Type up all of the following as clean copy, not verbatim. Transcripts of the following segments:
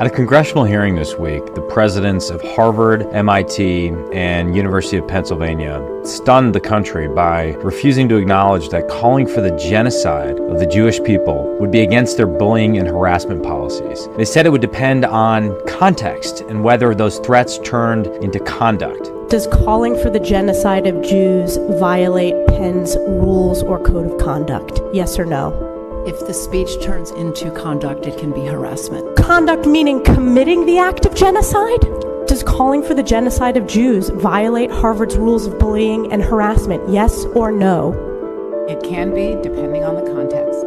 At a congressional hearing this week, the presidents of Harvard, MIT, and University of Pennsylvania stunned the country by refusing to acknowledge that calling for the genocide of the Jewish people would be against their bullying and harassment policies. They said it would depend on context and whether those threats turned into conduct. Does calling for the genocide of Jews violate Penn's rules or code of conduct? Yes or no? If the speech turns into conduct, it can be harassment. Conduct meaning committing the act of genocide? Does calling for the genocide of Jews violate Harvard's rules of bullying and harassment? Yes or no? It can be, depending on the context.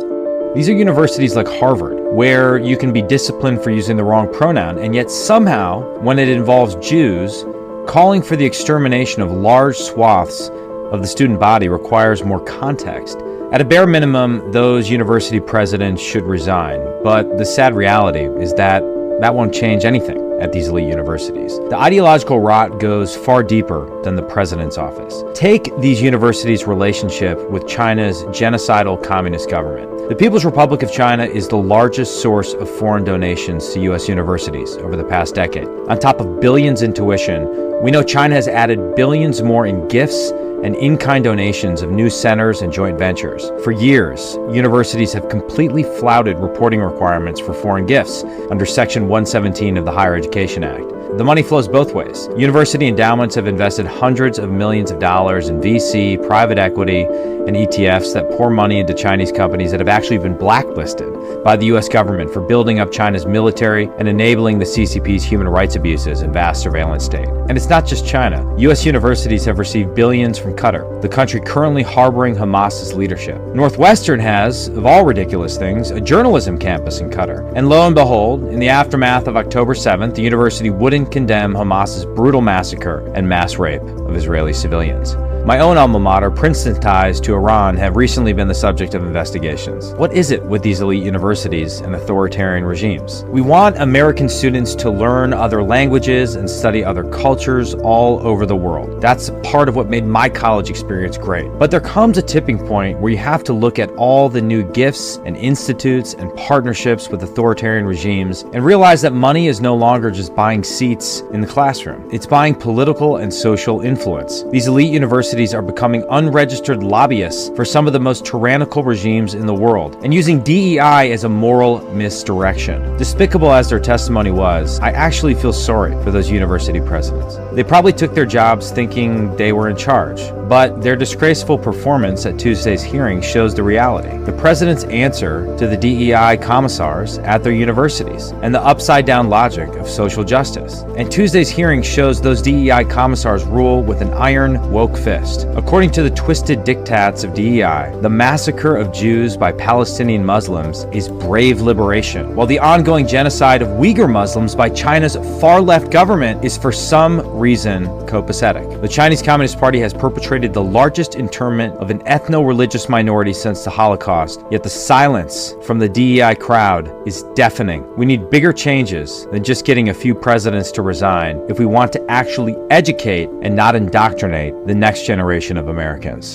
These are universities like Harvard, where you can be disciplined for using the wrong pronoun, and yet somehow, when it involves Jews, calling for the extermination of large swaths of the student body requires more context. At a bare minimum, those university presidents should resign, but the sad reality is that won't change anything at these elite universities. The ideological rot goes far deeper than the president's office. Take these universities' relationship with China's genocidal communist government. The People's Republic of China is the largest source of foreign donations to U.S. universities over the past decade. On top of billions in tuition, we know China has added billions more in gifts and in-kind donations of new centers and joint ventures. For years, universities have completely flouted reporting requirements for foreign gifts under Section 117 of the Higher Education Act. The money flows both ways. University endowments have invested hundreds of millions of dollars in VC, private equity, and ETFs that pour money into Chinese companies that have actually been blacklisted by the U.S. government for building up China's military and enabling the CCP's human rights abuses and vast surveillance state. And it's not just China. U.S. universities have received billions from Qatar, the country currently harboring Hamas's leadership. Northwestern has, of all ridiculous things, a journalism campus in Qatar. And lo and behold, in the aftermath of October 7th, the university wouldn't condemn Hamas's brutal massacre and mass rape of Israeli civilians. My own alma mater, Princeton's ties to Iran, have recently been the subject of investigations. What is it with these elite universities and authoritarian regimes? We want American students to learn other languages and study other cultures all over the world. That's part of what made my college experience great. But there comes a tipping point where you have to look at all the new gifts and institutes and partnerships with authoritarian regimes and realize that money is no longer just buying seats in the classroom. It's buying political and social influence. These elite universities are becoming unregistered lobbyists for some of the most tyrannical regimes in the world and using DEI as a moral misdirection. Despicable as their testimony was, I actually feel sorry for those university presidents. They probably took their jobs thinking they were in charge, but their disgraceful performance at Tuesday's hearing shows the reality. The president's answer to the DEI commissars at their universities and the upside-down logic of social justice. And Tuesday's hearing shows those DEI commissars rule with an iron, woke fist. According to the twisted diktats of DEI, the massacre of Jews by Palestinian Muslims is brave liberation, while the ongoing genocide of Uyghur Muslims by China's far-left government is for some reason copacetic. The Chinese Communist Party has perpetrated the largest internment of an ethno-religious minority since the Holocaust, yet the silence from the DEI crowd is deafening. We need bigger changes than just getting a few presidents to resign if we want to actually educate and not indoctrinate the next generation of Americans.